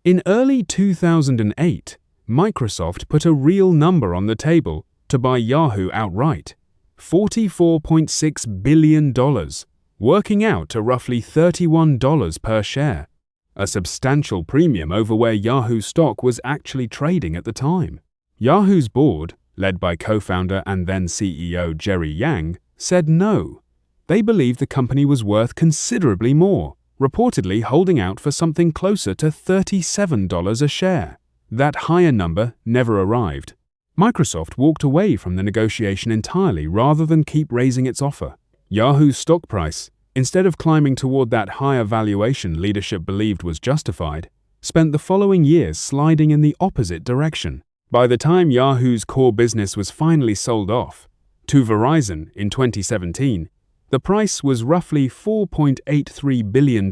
In early 2008, Microsoft put a real number on the table to buy Yahoo outright, $44.6 billion, working out to roughly $31 per share, a substantial premium over where Yahoo stock was actually trading at the time. Yahoo's board, led by co-founder and then CEO Jerry Yang, said no. They believed the company was worth considerably more, reportedly holding out for something closer to $37 a share. That higher number never arrived. Microsoft walked away from the negotiation entirely rather than keep raising its offer. Yahoo's stock price, instead of climbing toward that higher valuation leadership believed was justified, spent the following years sliding in the opposite direction. By the time Yahoo's core business was finally sold off to Verizon in 2017, the price was roughly $4.83 billion,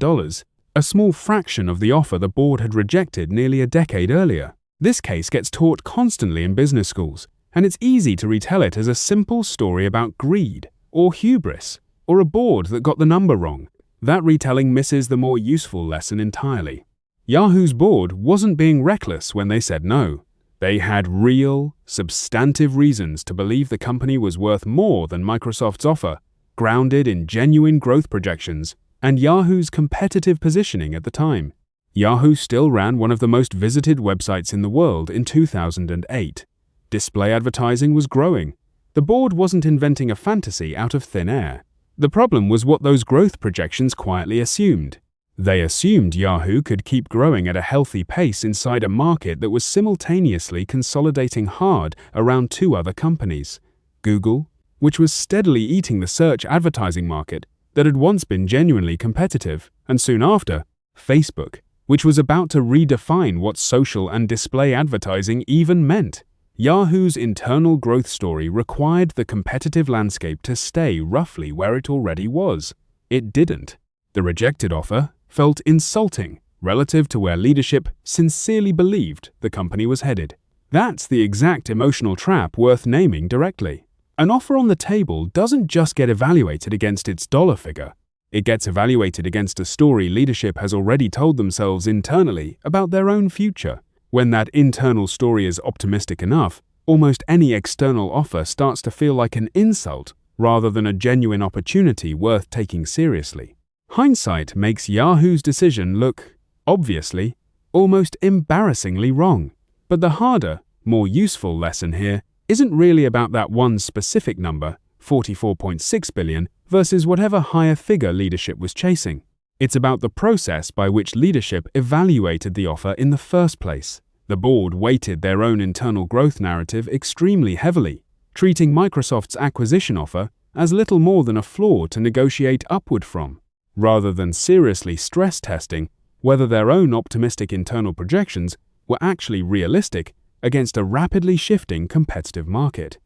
a small fraction of the offer the board had rejected nearly a decade earlier. This case gets taught constantly in business schools, and it's easy to retell it as a simple story about greed, or hubris, or a board that got the number wrong. That retelling misses the more useful lesson entirely. Yahoo's board wasn't being reckless when they said no. They had real, substantive reasons to believe the company was worth more than Microsoft's offer, grounded in genuine growth projections and Yahoo's competitive positioning at the time. Yahoo still ran one of the most visited websites in the world in 2008. Display advertising was growing. The board wasn't inventing a fantasy out of thin air. The problem was what those growth projections quietly assumed. They assumed Yahoo could keep growing at a healthy pace inside a market that was simultaneously consolidating hard around two other companies: Google, which was steadily eating the search advertising market that had once been genuinely competitive, and soon after, Facebook, which was about to redefine what social and display advertising even meant. Yahoo's internal growth story required the competitive landscape to stay roughly where it already was. It didn't. The rejected offer felt insulting relative to where leadership sincerely believed the company was headed. That's the exact emotional trap worth naming directly. An offer on the table doesn't just get evaluated against its dollar figure. It gets evaluated against a story leadership has already told themselves internally about their own future. When that internal story is optimistic enough, almost any external offer starts to feel like an insult rather than a genuine opportunity worth taking seriously. Hindsight makes Yahoo's decision look, obviously, almost embarrassingly wrong. But the harder, more useful lesson here isn't really about that one specific number, $44.6 billion, versus whatever higher figure leadership was chasing. It's about the process by which leadership evaluated the offer in the first place. The board weighted their own internal growth narrative extremely heavily, treating Microsoft's acquisition offer as little more than a floor to negotiate upward from, rather than seriously stress testing whether their own optimistic internal projections were actually realistic against a rapidly shifting competitive market.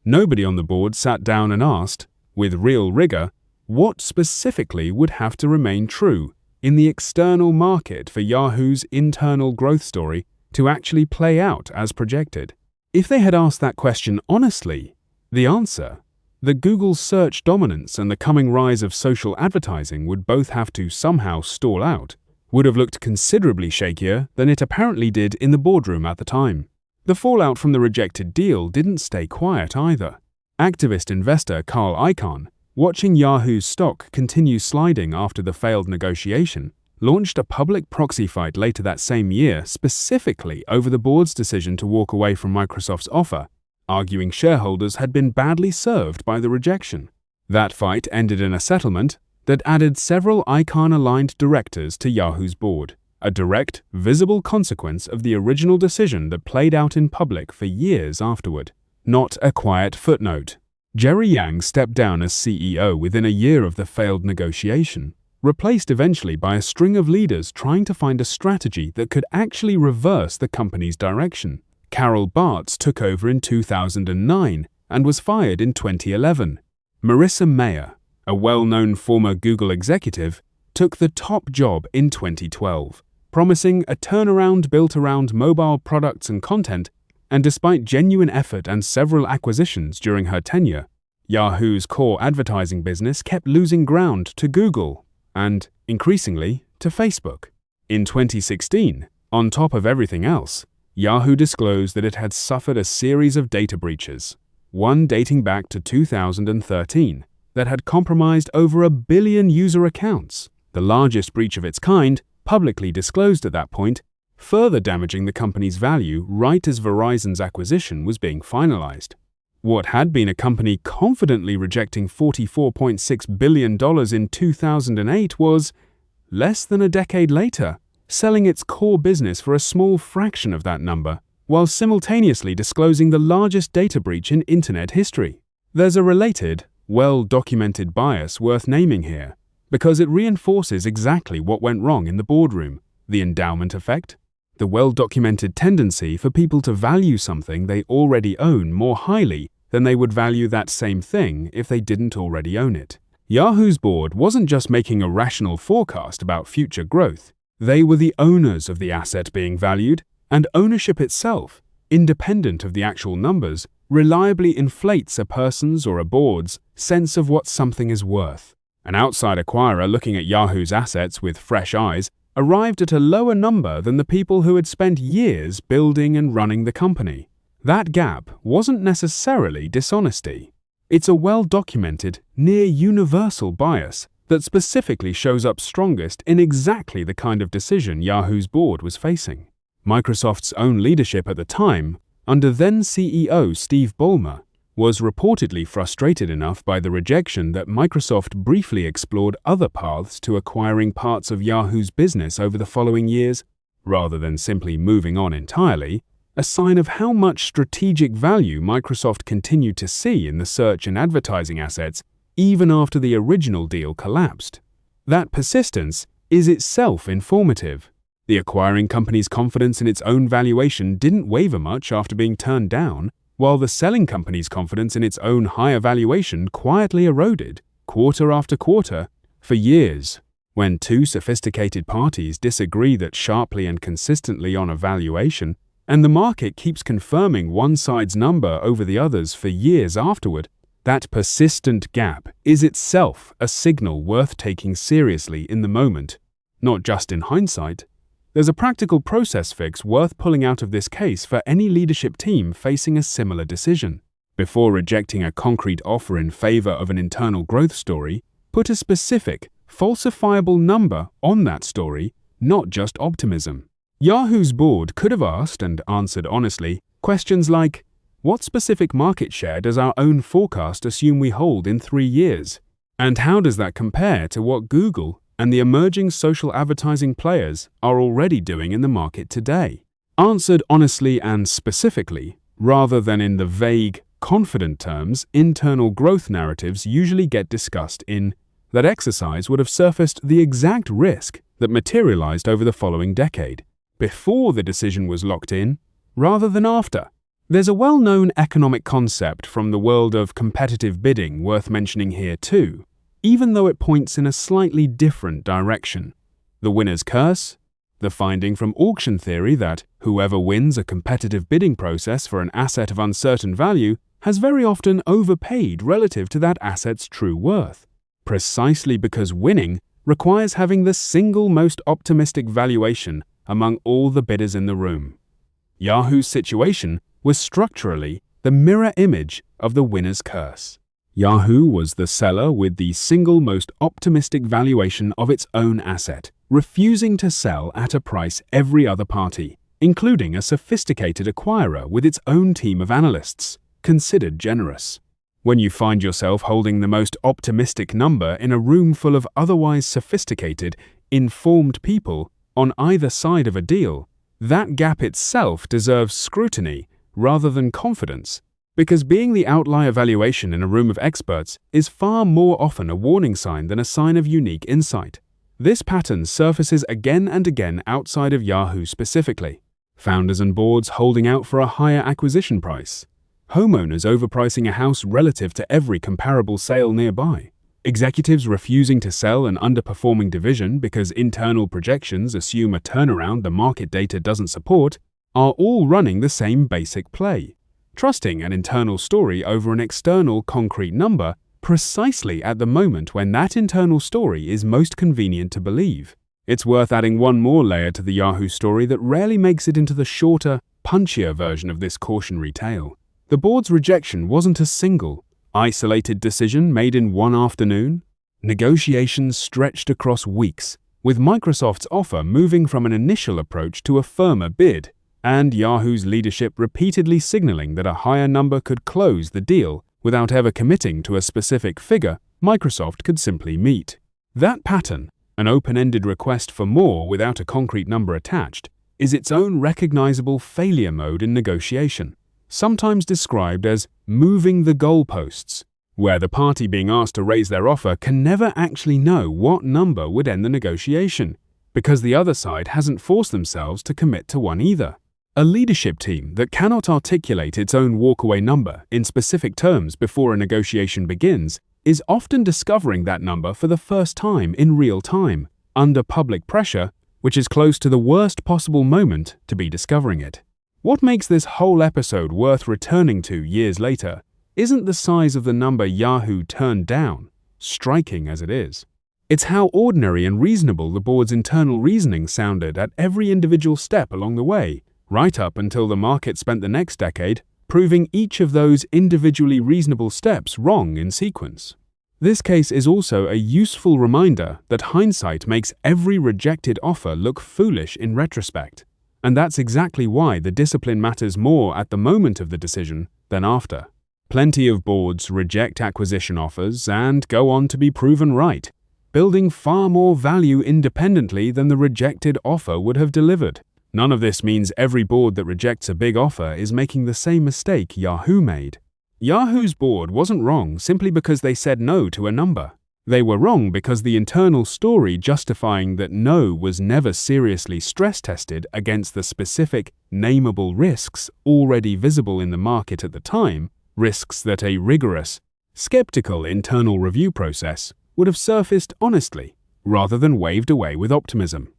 Nobody on the board sat down and asked, with real rigor, what specifically would have to remain true in the external market for Yahoo's internal growth story to actually play out as projected. If they had asked that question honestly, the answer, that Google's search dominance and the coming rise of social advertising would both have to somehow stall out, would have looked considerably shakier than it apparently did in the boardroom at the time. The fallout from the rejected deal didn't stay quiet either. Activist investor Carl Icahn, watching Yahoo's stock continue sliding after the failed negotiation, launched a public proxy fight later that same year specifically over the board's decision to walk away from Microsoft's offer, arguing shareholders had been badly served by the rejection. That fight ended in a settlement that added several Icahn-aligned directors to Yahoo's board, a direct, visible consequence of the original decision that played out in public for years afterward. Not a quiet footnote. Jerry Yang stepped down as CEO within a year of the failed negotiation, replaced eventually by a string of leaders trying to find a strategy that could actually reverse the company's direction. Carol Bartz took over in 2009 and was fired in 2011. Marissa Mayer, a well-known former Google executive, took the top job in 2012, promising a turnaround built around mobile products and content, and despite genuine effort and several acquisitions during her tenure, Yahoo's core advertising business kept losing ground to Google and, increasingly, to Facebook. In 2016, On top of everything else, Yahoo disclosed that it had suffered a series of data breaches, one dating back to 2013, that had compromised over 1 billion user accounts, the largest breach of its kind, publicly disclosed at that point, further damaging the company's value right as Verizon's acquisition was being finalized. What had been a company confidently rejecting $44.6 billion in 2008 was, less than a decade later, selling its core business for a small fraction of that number, while simultaneously disclosing the largest data breach in internet history. There's a related, well-documented bias worth naming here, because it reinforces exactly what went wrong in the boardroom: the endowment effect, the well-documented tendency for people to value something they already own more highly than they would value that same thing if they didn't already own it. Yahoo's board wasn't just making a rational forecast about future growth. They were the owners of the asset being valued, and ownership itself, independent of the actual numbers, reliably inflates a person's or a board's sense of what something is worth. An outside acquirer looking at Yahoo's assets with fresh eyes arrived at a lower number than the people who had spent years building and running the company. That gap wasn't necessarily dishonesty. It's a well-documented, near-universal bias that specifically shows up strongest in exactly the kind of decision Yahoo's board was facing. Microsoft's own leadership at the time, under then CEO Steve Ballmer, was reportedly frustrated enough by the rejection that Microsoft briefly explored other paths to acquiring parts of Yahoo's business over the following years, rather than simply moving on entirely, a sign of how much strategic value Microsoft continued to see in the search and advertising assets even after the original deal collapsed. That persistence is itself informative. The acquiring company's confidence in its own valuation didn't waver much after being turned down, while the selling company's confidence in its own higher valuation quietly eroded, quarter after quarter, for years. When two sophisticated parties disagree that sharply and consistently on a valuation, and the market keeps confirming one side's number over the other's for years afterward, that persistent gap is itself a signal worth taking seriously in the moment, not just in hindsight. There's a practical process fix worth pulling out of this case for any leadership team facing a similar decision. Before rejecting a concrete offer in favor of an internal growth story, put a specific, falsifiable number on that story, not just optimism. Yahoo's board could have asked, and answered honestly, questions like, what specific market share does our own forecast assume we hold in 3 years? And how does that compare to what Google and the emerging social advertising players are already doing in the market today? Answered honestly and specifically, rather than in the vague, confident terms internal growth narratives usually get discussed in, that exercise would have surfaced the exact risk that materialized over the following decade, before the decision was locked in, rather than after. There's a well-known economic concept from the world of competitive bidding worth mentioning here too, even though it points in a slightly different direction. The winner's curse, the finding from auction theory that whoever wins a competitive bidding process for an asset of uncertain value has very often overpaid relative to that asset's true worth, precisely because winning requires having the single most optimistic valuation among all the bidders in the room. Yahoo's situation was structurally the mirror image of the winner's curse. Yahoo was the seller with the single most optimistic valuation of its own asset, refusing to sell at a price every other party, including a sophisticated acquirer with its own team of analysts, considered generous. When you find yourself holding the most optimistic number in a room full of otherwise sophisticated, informed people on either side of a deal, that gap itself deserves scrutiny rather than confidence, because being the outlier valuation in a room of experts is far more often a warning sign than a sign of unique insight. This pattern surfaces again and again outside of Yahoo specifically. Founders and boards holding out for a higher acquisition price. Homeowners overpricing a house relative to every comparable sale nearby. Executives refusing to sell an underperforming division because internal projections assume a turnaround the market data doesn't support, are all running the same basic play, trusting an internal story over an external concrete number precisely at the moment when that internal story is most convenient to believe. It's worth adding one more layer to the Yahoo story that rarely makes it into the shorter, punchier version of this cautionary tale. The board's rejection wasn't a single, isolated decision made in one afternoon. Negotiations stretched across weeks, with Microsoft's offer moving from an initial approach to a firmer bid, and Yahoo's leadership repeatedly signaling that a higher number could close the deal without ever committing to a specific figure Microsoft could simply meet. That pattern, an open-ended request for more without a concrete number attached, is its own recognizable failure mode in negotiation, sometimes described as moving the goalposts, where the party being asked to raise their offer can never actually know what number would end the negotiation, because the other side hasn't forced themselves to commit to one either. A leadership team that cannot articulate its own walkaway number in specific terms before a negotiation begins is often discovering that number for the first time in real time, under public pressure, which is close to the worst possible moment to be discovering it. What makes this whole episode worth returning to years later isn't the size of the number Yahoo turned down, striking as it is. It's how ordinary and reasonable the board's internal reasoning sounded at every individual step along the way, right up until the market spent the next decade proving each of those individually reasonable steps wrong in sequence. This case is also a useful reminder that hindsight makes every rejected offer look foolish in retrospect, and that's exactly why the discipline matters more at the moment of the decision than after. Plenty of boards reject acquisition offers and go on to be proven right, building far more value independently than the rejected offer would have delivered. None of this means every board that rejects a big offer is making the same mistake Yahoo made. Yahoo's board wasn't wrong simply because they said no to a number. They were wrong because the internal story justifying that no was never seriously stress-tested against the specific, nameable risks already visible in the market at the time, risks that a rigorous, skeptical internal review process would have surfaced honestly, rather than waved away with optimism.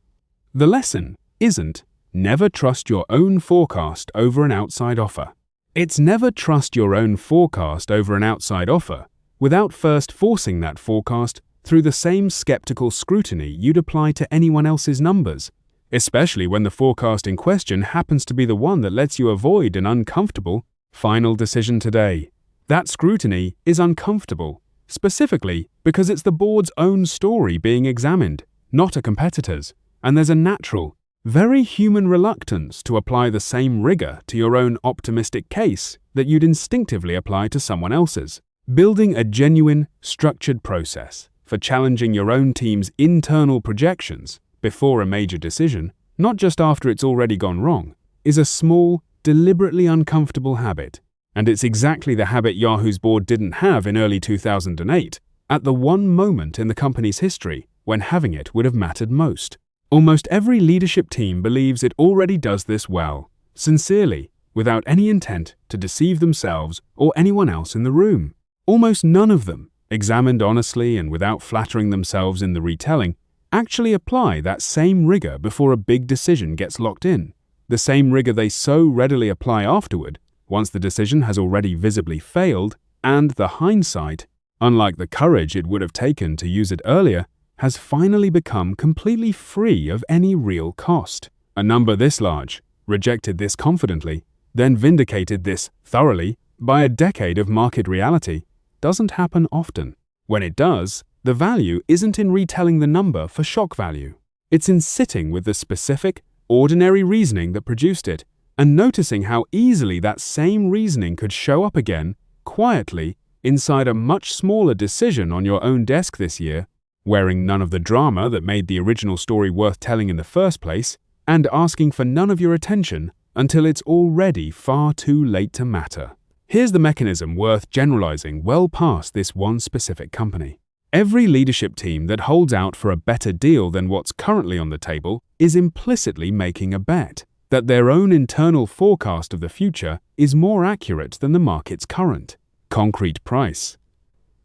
The lesson isn't never trust your own forecast over an outside offer. It's never trust your own forecast over an outside offer without first forcing that forecast through the same skeptical scrutiny you'd apply to anyone else's numbers, especially when the forecast in question happens to be the one that lets you avoid an uncomfortable final decision today. That scrutiny is uncomfortable, specifically because it's the board's own story being examined, not a competitor's, and there's a natural, very human reluctance to apply the same rigor to your own optimistic case that you'd instinctively apply to someone else's. Building a genuine, structured process for challenging your own team's internal projections before a major decision, not just after it's already gone wrong, is a small, deliberately uncomfortable habit. And it's exactly the habit Yahoo's board didn't have in early 2008, at the one moment in the company's history when having it would have mattered most. Almost every leadership team believes it already does this well, sincerely, without any intent to deceive themselves or anyone else in the room. Almost none of them, examined honestly and without flattering themselves in the retelling, actually apply that same rigor before a big decision gets locked in, the same rigor they so readily apply afterward, once the decision has already visibly failed, and the hindsight, unlike the courage it would have taken to use it earlier, has finally become completely free of any real cost. A number this large, rejected this confidently, then vindicated this thoroughly by a decade of market reality, doesn't happen often. When it does, the value isn't in retelling the number for shock value. It's in sitting with the specific, ordinary reasoning that produced it, and noticing how easily that same reasoning could show up again, quietly, inside a much smaller decision on your own desk this year, wearing none of the drama that made the original story worth telling in the first place, and asking for none of your attention until it's already far too late to matter. Here's the mechanism worth generalizing well past this one specific company. Every leadership team that holds out for a better deal than what's currently on the table is implicitly making a bet that their own internal forecast of the future is more accurate than the market's current, concrete price.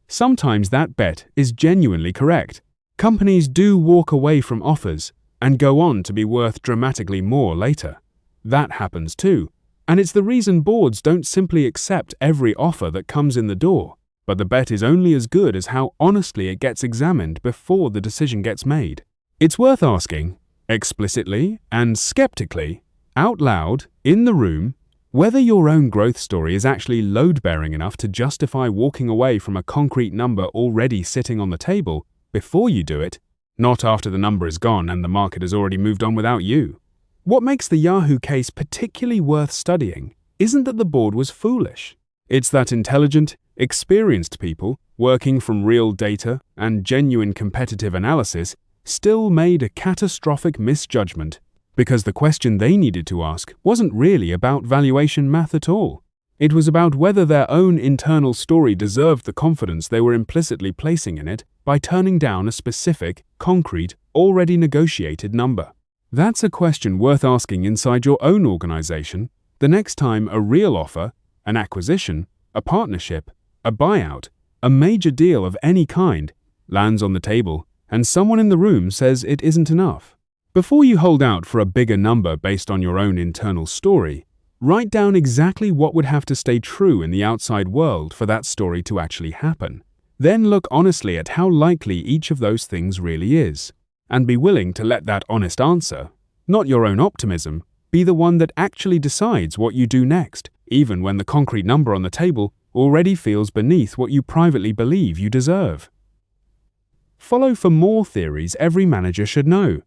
Sometimes that bet is genuinely correct. Companies do walk away from offers and go on to be worth dramatically more later. That happens too, and it's the reason boards don't simply accept every offer that comes in the door, but the bet is only as good as how honestly it gets examined before the decision gets made. It's worth asking, explicitly and skeptically, out loud, in the room, whether your own growth story is actually load-bearing enough to justify walking away from a concrete number already sitting on the table before you do it, not after the number is gone and the market has already moved on without you. What makes the Yahoo case particularly worth studying isn't that the board was foolish. It's that intelligent, experienced people, working from real data and genuine competitive analysis, still made a catastrophic misjudgment because the question they needed to ask wasn't really about valuation math at all. It was about whether their own internal story deserved the confidence they were implicitly placing in it by turning down a specific, concrete, already negotiated number. That's a question worth asking inside your own organization the next time a real offer, an acquisition, a partnership, a buyout, a major deal of any kind lands on the table and someone in the room says it isn't enough. Before you hold out for a bigger number based on your own internal story, write down exactly what would have to stay true in the outside world for that story to actually happen. Then look honestly at how likely each of those things really is, and be willing to let that honest answer, not your own optimism, be the one that actually decides what you do next, even when the concrete number on the table already feels beneath what you privately believe you deserve. Follow for more theories every manager should know.